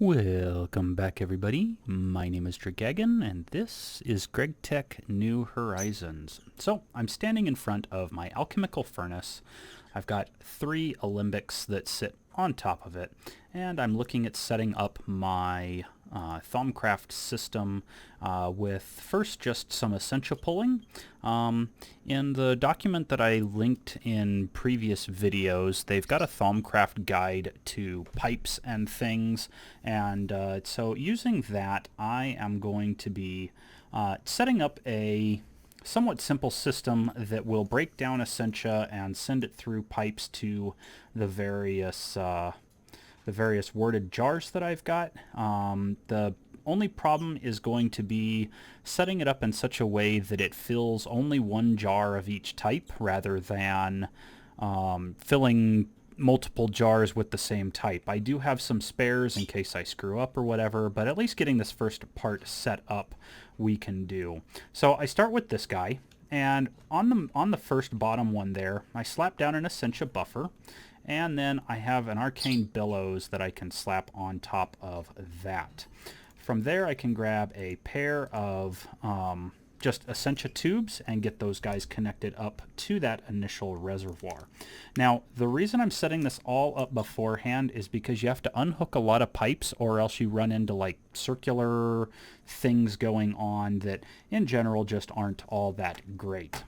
Welcome back, everybody. My name is Dragagon, and this is Gregtech New Horizons. So, I'm standing in front of my alchemical furnace. I've got 3 Alembics that sit on top of it, and I'm looking at setting up my thaumcraft system with first just some essentia pulling. In the document that I linked in previous videos, they've got a thaumcraft guide to pipes and things, and so using that, I am going to be setting up a somewhat simple system that will break down essentia and send it through pipes to the various worded jars that I've got. The only problem is going to be setting it up in such a way that it fills only one jar of each type rather than filling multiple jars with the same type. I do have some spares in case I screw up or whatever, but at least getting this first part set up we can do. So I start with this guy, and on the first bottom one there, I slap down an essentia buffer, and then I have an arcane bellows that I can slap on top of that. From there I can grab a pair of just essentia tubes and get those guys connected up to that initial reservoir. Now, the reason I'm setting this all up beforehand is because you have to unhook a lot of pipes, or else you run into like circular things going on that in general just aren't all that great.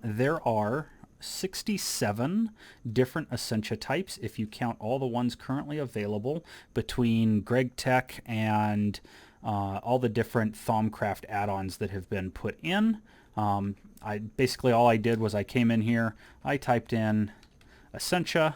There are 67 different essentia types if you count all the ones currently available between Gregtech and all the different thaumcraft add-ons that have been put in. Basically all I did was I came in here, I typed in essentia,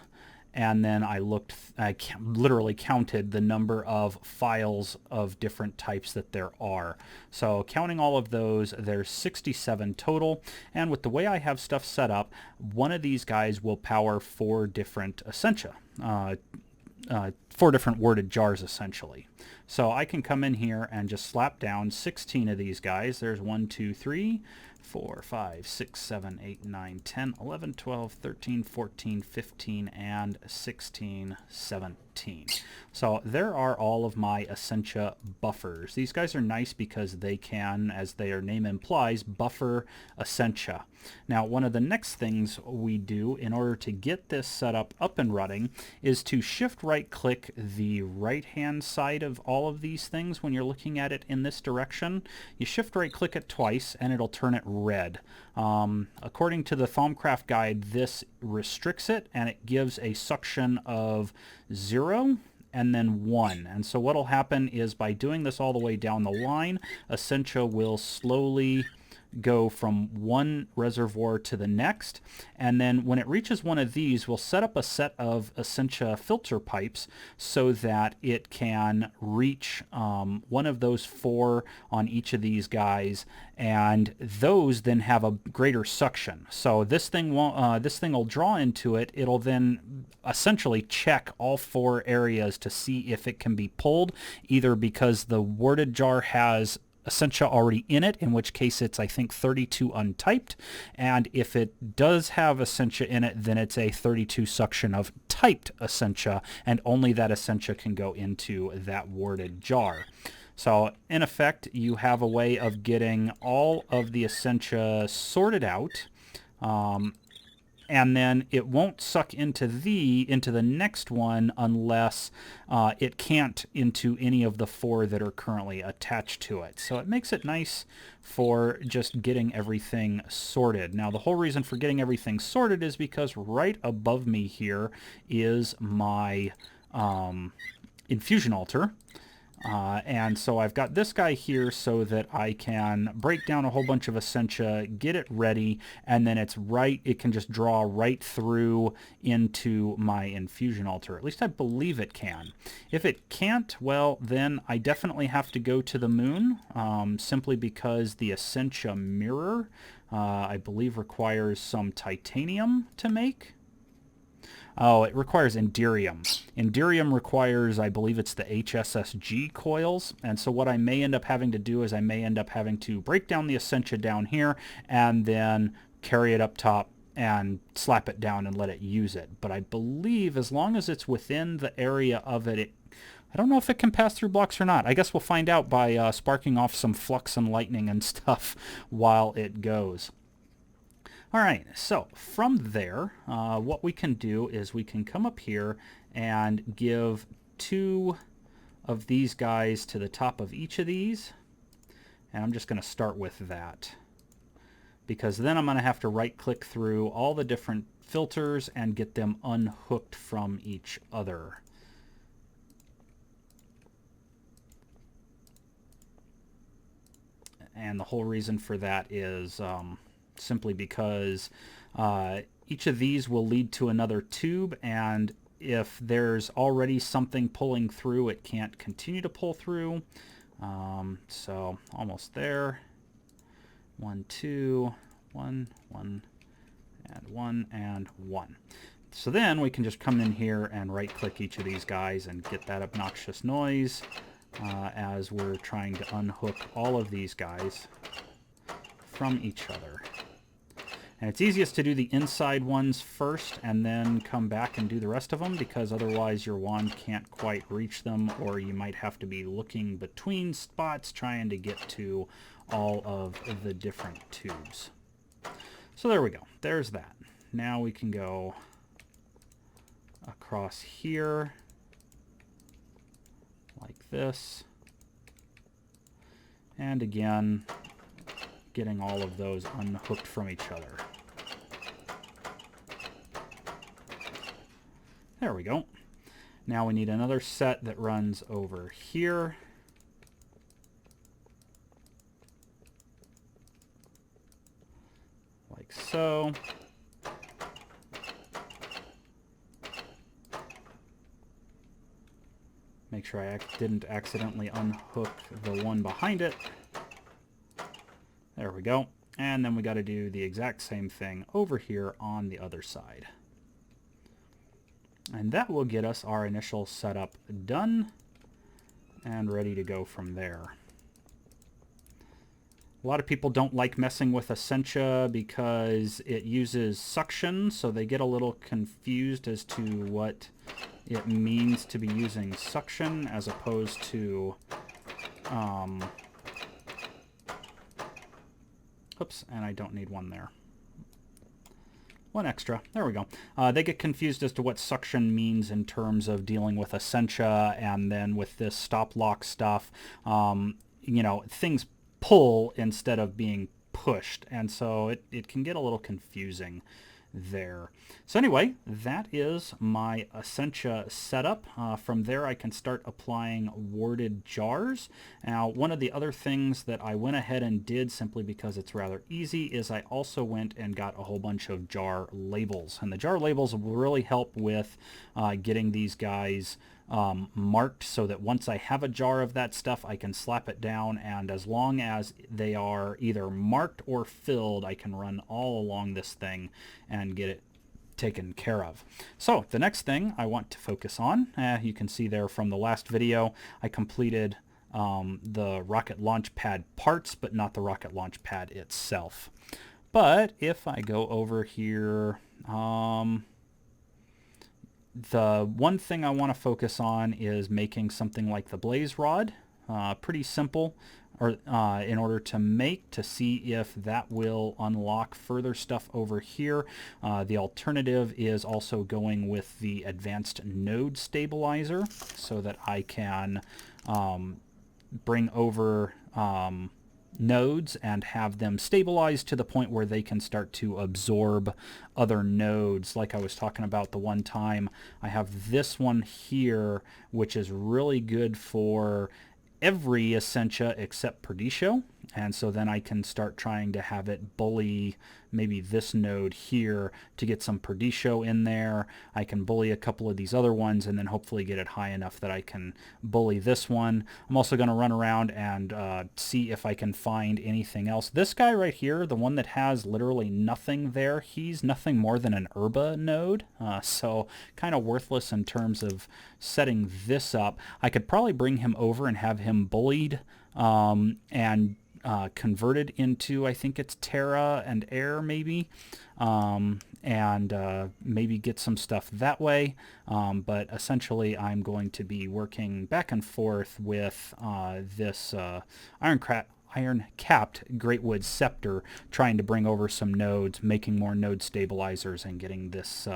and then I literally counted the number of files of different types that there are. So counting all of those, there's 67 total, and with the way I have stuff set up, one of these guys will power 4 different essentia. 4 different worded jars, essentially. So I can come in here and just slap down 16 of these guys. There's 1, 2, 3, 4, 5, 6, 7, 8, 9, 10, 11, 12, 13, 14, 15, and 16, 17. So there are all of my essentia buffers. These guys are nice because they can, as their name implies, buffer essentia. Now, one of the next things we do in order to get this setup up and running is to shift right click the right hand side of all of these things when you're looking at it in this direction. You shift right click it twice and it'll turn it red. According to the thaumcraft guide, this restricts it and it gives a suction of 0 and then 1. And so what'll happen is by doing this all the way down the line, essentia will slowly go from one reservoir to the next, and then when it reaches one of these, we'll set up a set of essentia filter pipes so that it can reach one of those 4 on each of these guys, and those then have a greater suction. So this thing will draw into it. It'll then essentially check all 4 areas to see if it can be pulled, either because the worded jar has essentia already in it, in which case it's, I think, 32 untyped, and if it does have essentia in it, then it's a 32 suction of typed essentia, and only that essentia can go into that worded jar. So in effect, you have a way of getting all of the essentia sorted out, and then it won't suck into the next one unless it can't into any of the 4 that are currently attached to it. So it makes it nice for just getting everything sorted. Now, the whole reason for getting everything sorted is because right above me here is my infusion altar. And so I've got this guy here so that I can break down a whole bunch of essentia, get it ready, and then it can just draw right through into my infusion altar. At least I believe it can. If it can't, well, then I definitely have to go to the moon, simply because the essentia mirror, I believe, requires some titanium to make. Oh, it requires Enderium. Enderium requires, I believe it's the HSSG coils, and so what I may end up having to do is I may end up having to break down the essentia down here and then carry it up top and slap it down and let it use it. But I believe as long as it's within the area of it, I don't know if it can pass through blocks or not. I guess we'll find out by sparking off some flux and lightning and stuff while it goes. All right, so from there, what we can do is we can come up here and give 2 of these guys to the top of each of these. And I'm just going to start with that, because then I'm going to have to right-click through all the different filters and get them unhooked from each other. And the whole reason for that is simply because each of these will lead to another tube, and if there's already something pulling through, it can't continue to pull through. So almost there. 1, 2, 1, 1, and 1, and 1. So then we can just come in here and right-click each of these guys and get that obnoxious noise as we're trying to unhook all of these guys from each other. And it's easiest to do the inside ones first and then come back and do the rest of them, because otherwise your wand can't quite reach them, or you might have to be looking between spots trying to get to all of the different tubes. So there we go. There's that. Now we can go across here like this. And again, getting all of those unhooked from each other. There we go. Now we need another set that runs over here. Like so. Make sure I didn't accidentally unhook the one behind it. There we go. And then we got to do the exact same thing over here on the other side. And that will get us our initial setup done and ready to go from there. A lot of people don't like messing with Essentia because it uses suction, so they get a little confused as to what it means to be using suction as opposed to oops, and I don't need one there. One extra. There we go. They get confused as to what suction means in terms of dealing with Essentia, and then with this stop lock stuff, you know, things pull instead of being pushed, and so it can get a little confusing there. So anyway, that is my Essentia setup. From there I can start applying warded jars. Now, one of the other things that I went ahead and did, simply because it's rather easy, is I also went and got a whole bunch of jar labels. And the jar labels will really help with getting these guys marked, so that once I have a jar of that stuff, I can slap it down, and as long as they are either marked or filled, I can run all along this thing and get it taken care of. So the next thing I want to focus on, you can see there from the last video, I completed the rocket launch pad parts, but not the rocket launch pad itself. But if I go over here, the one thing I want to focus on is making something like the blaze rod. Pretty simple, or in order to make, to see if that will unlock further stuff over here. The alternative is also going with the advanced node stabilizer, so that I can bring over nodes and have them stabilized to the point where they can start to absorb other nodes. Like I was talking about the one time, I have this one here, which is really good for every Essentia except Perditio, and so then I can start trying to have it bully maybe this node here to get some Perditio in there. I can bully a couple of these other ones and then hopefully get it high enough that I can bully this one. I'm also going to run around and see if I can find anything else. This guy right here, the one that has literally nothing there, he's nothing more than an herba node, so kind of worthless in terms of setting this up. I could probably bring him over and have him bullied, and converted into, I think it's Terra and Air maybe, and maybe get some stuff that way. But essentially I'm going to be working back and forth with this iron-capped Greatwood Scepter, trying to bring over some nodes, making more node stabilizers, and getting this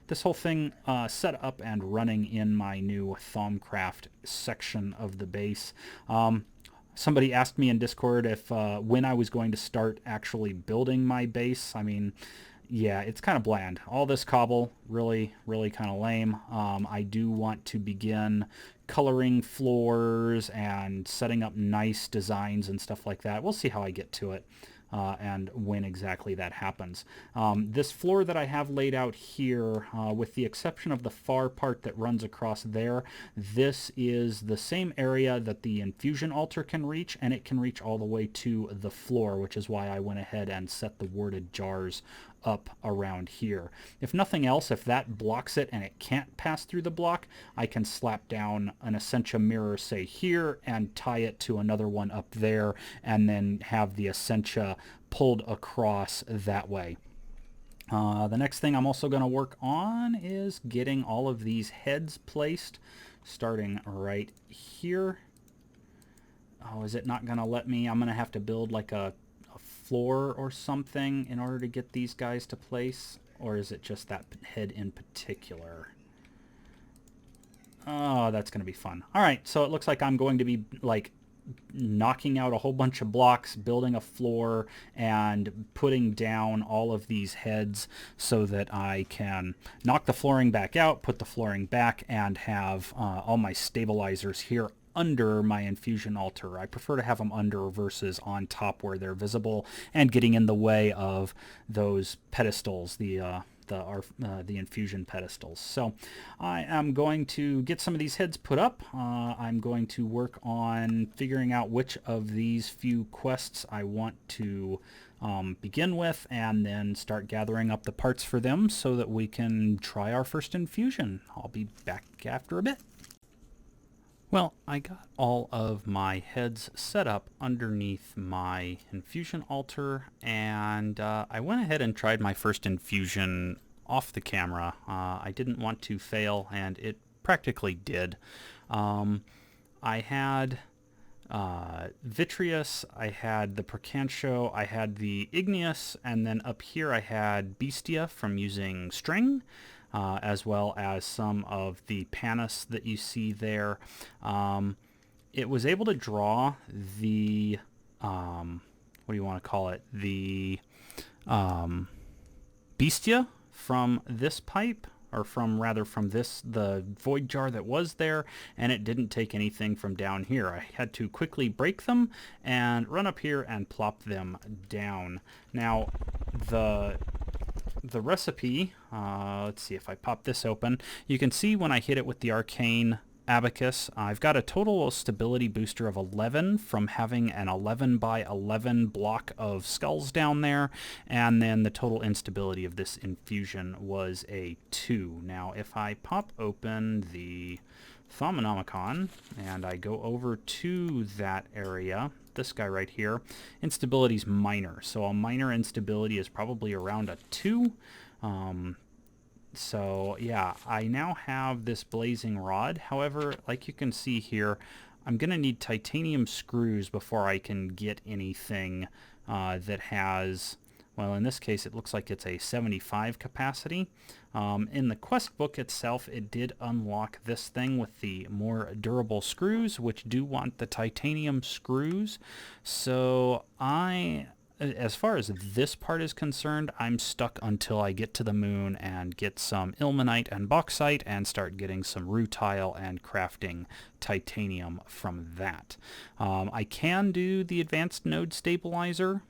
this whole thing set up and running in my new thaumcraft section of the base. Somebody asked me in Discord if when I was going to start actually building my base. I mean, yeah, it's kind of bland. All this cobble, really kind of lame. I do want to begin coloring floors and setting up nice designs and stuff like that. We'll see how I get to it. And when exactly that happens. This floor that I have laid out here, with the exception of the far part that runs across there, this is the same area that the infusion altar can reach, and it can reach all the way to the floor, which is why I went ahead and set the warded jars up around here. If nothing else, if that blocks it and it can't pass through the block, I can slap down an Essentia mirror, say here, and tie it to another one up there, and then have the Essentia pulled across that way. The next thing I'm also going to work on is getting all of these heads placed, starting right here. Oh, is it not going to let me? I'm going to have to build like a floor or something in order to get these guys to place, or is it just that head in particular? Oh, that's going to be fun. All right, so it looks like I'm going to be like knocking out a whole bunch of blocks, building a floor, and putting down all of these heads so that I can knock the flooring back out, put the flooring back, and have all my stabilizers here under my infusion altar. I prefer to have them under versus on top where they're visible and getting in the way of those pedestals, the infusion pedestals. So I am going to get some of these heads put up. I'm going to work on figuring out which of these few quests I want to begin with, and then start gathering up the parts for them so that we can try our first infusion. I'll be back after a bit. Well, I got all of my heads set up underneath my infusion altar, and I went ahead and tried my first infusion off the camera. I didn't want to fail, and it practically did. I had Vitreous, I had the Percancio, I had the Igneous, and then up here I had Bestia from using string. As well as some of the Panis that you see there. It was able to draw the, what do you want to call it, the Bestia from this pipe, or from the void jar that was there, and it didn't take anything from down here. I had to quickly break them and run up here and plop them down. Now, the recipe, let's see if I pop this open, you can see when I hit it with the arcane abacus, I've got a total stability booster of 11 from having an 11 by 11 block of skulls down there, and then the total instability of this infusion was a 2. Now if I pop open the Thaumanomicon and I go over to that area, this guy right here, instability's minor, so a minor instability is probably around a 2. So yeah, I now have this blazing rod. However, like you can see here, I'm gonna need titanium screws before I can get anything that has, well, in this case it looks like it's a 75 capacity. In the quest book itself, it did unlock this thing with the more durable screws, which do want the titanium screws. So as far as this part is concerned, I'm stuck until I get to the moon and get some ilmenite and bauxite and start getting some rutile and crafting titanium from that. I can do the advanced node stabilizer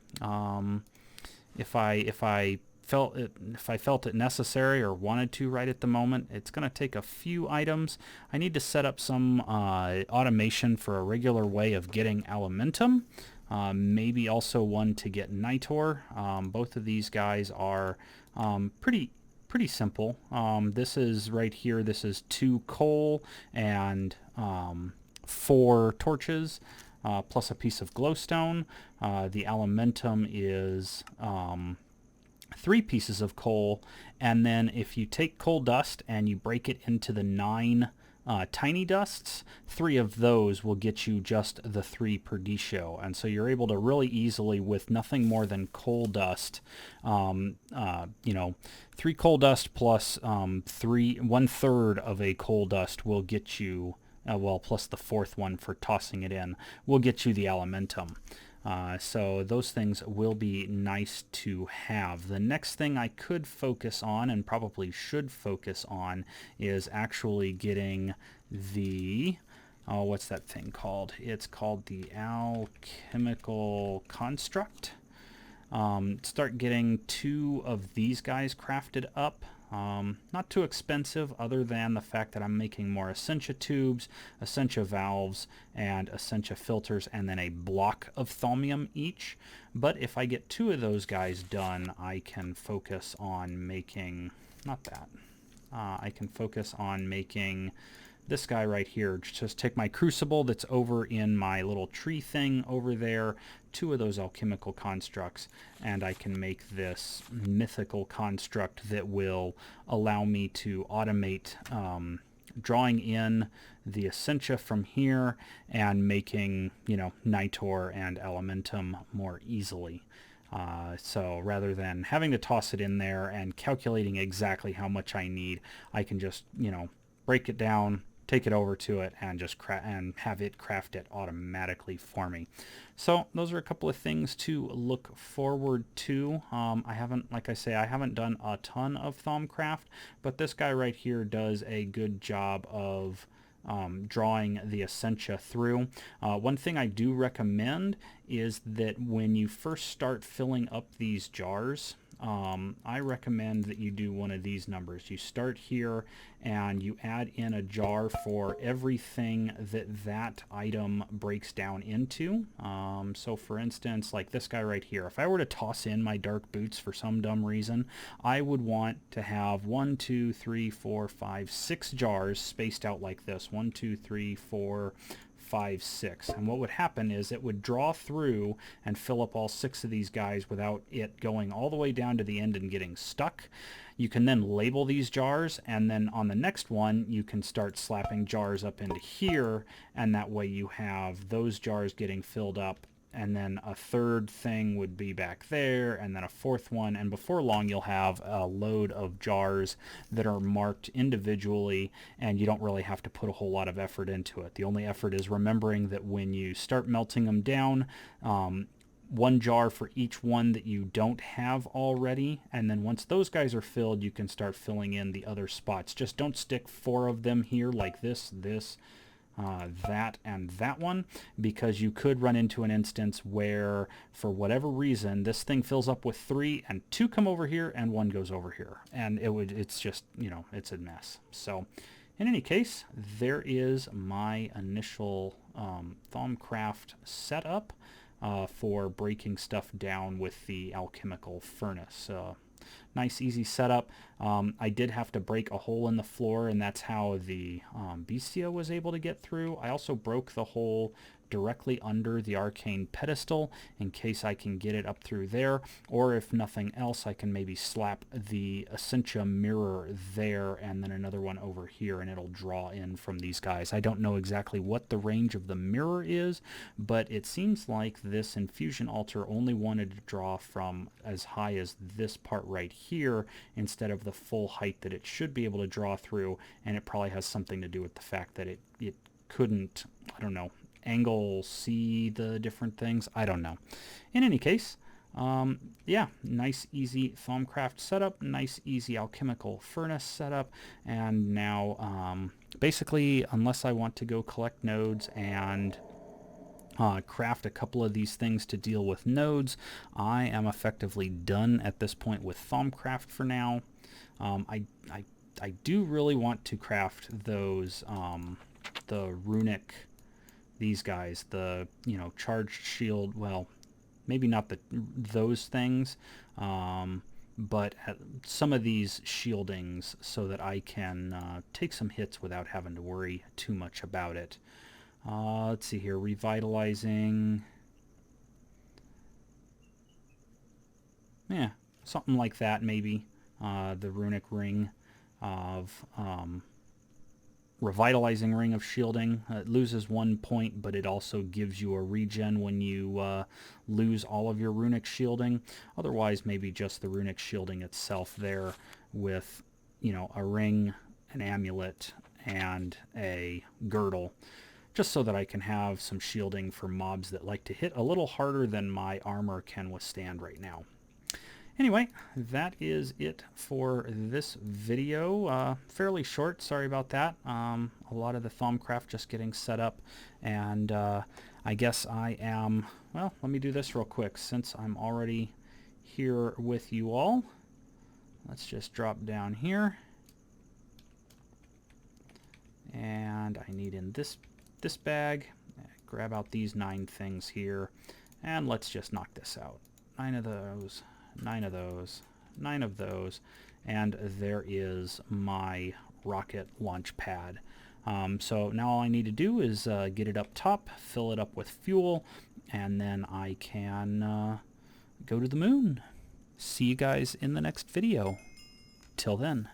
if I felt it necessary or wanted to right at the moment. It's going to take a few items. I need to set up some automation for a regular way of getting Elementum. Maybe also one to get Nitor. Both of these guys are pretty simple. This is right here. This is 2 coal and 4 torches. plus a piece of glowstone. The Alimentum is 3 pieces of coal, and then if you take coal dust and you break it into the 9 tiny dusts, 3 of those will get you just the 3 Perditio, and so you're able to really easily, with nothing more than coal dust, 3 coal dust plus 1/3 of a coal dust will get you, plus the 4th one for tossing it in, will get you the Alimentum. So those things will be nice to have. The next thing I could focus on, and probably should focus on, is actually getting the, what's that thing called? It's called the Alchemical construct. Start getting 2 of these guys crafted up. Not too expensive, other than the fact that I'm making more Essentia tubes, Essentia valves, and Essentia filters, and then a block of thaumium each. But if I get 2 of those guys done, I can focus on making, not that, I can focus on making this guy right here. Just take my crucible that's over in my little tree thing over there, 2 of those alchemical constructs, and I can make this mythical construct that will allow me to automate drawing in the Essentia from here and making, Nitor and Alimentum more easily. So rather than having to toss it in there and calculating exactly how much I need, I can just, break it down, take it over to it, and just have it craft it automatically for me. So those are a couple of things to look forward to. I haven't, like I say, I haven't done a ton of thaumcraft, but this guy right here does a good job of drawing the Essentia through. One thing I do recommend is that when you first start filling up these jars, I recommend that you do one of these numbers. You start here and you add in a jar for everything that item breaks down into. So for instance, like this guy right here, if I were to toss in my dark boots for some dumb reason, I would want to have 1, 2, 3, 4, 5, 6 jars spaced out like this. 1, 2, 3, 4, 5, 6. And what would happen is it would draw through and fill up all 6 of these guys without it going all the way down to the end and getting stuck. You can then label these jars, and then on the next one you can start slapping jars up into here, and that way you have those jars getting filled up, and then a 3rd thing would be back there, and then a 4th one, and before long you'll have a load of jars that are marked individually, and you don't really have to put a whole lot of effort into it. The only effort is remembering that when you start melting them down, 1 jar for each one that you don't have already, and then once those guys are filled, you can start filling in the other spots. Just don't stick 4 of them here like this, that, and that one, because you could run into an instance where, for whatever reason, this thing fills up with 3 and 2 come over here and 1 goes over here, and it's just, it's a mess. So in any case, there is my initial thaumcraft setup for breaking stuff down with the alchemical furnace. Nice easy setup. I did have to break a hole in the floor, and that's how the Bestia was able to get through. I also broke the hole directly under the arcane pedestal in case I can get it up through there, or if nothing else, I can maybe slap the Essentia mirror there and then another one over here, and it'll draw in from these guys. I don't know exactly what the range of the mirror is, but it seems like this infusion altar only wanted to draw from as high as this part right here instead of the full height that it should be able to draw through, and it probably has something to do with the fact that it couldn't, I don't know, angle see the different things. I don't know. In any case, yeah, nice easy thaumcraft setup, nice easy alchemical furnace setup, and now basically, unless I want to go collect nodes and craft a couple of these things to deal with nodes, I am effectively done at this point with thaumcraft for now. I do really want to craft those the runic, these guys, the charged shield, well, maybe not those things, but some of these shieldings so that I can take some hits without having to worry too much about it. Let's see here, revitalizing. Yeah, something like that maybe. The runic ring of revitalizing ring of shielding. It loses 1 point, but it also gives you a regen when you lose all of your runic shielding. Otherwise, maybe just the runic shielding itself there with, you know, a ring, an amulet, and a girdle, just so that I can have some shielding for mobs that like to hit a little harder than my armor can withstand right now. Anyway, that is it for this video. Fairly short, sorry about that. A lot of the thaumcraft just getting set up, and I guess I am, well, let me do this real quick since I'm already here with you all. Let's just drop down here, and I need in this bag, grab out these 9 things here, and let's just knock this out. 9 of those. 9 of those, 9 of those, and there is my rocket launch pad. So now all I need to do is get it up top, fill it up with fuel, and then I can go to the moon. See you guys in the next video. Till then.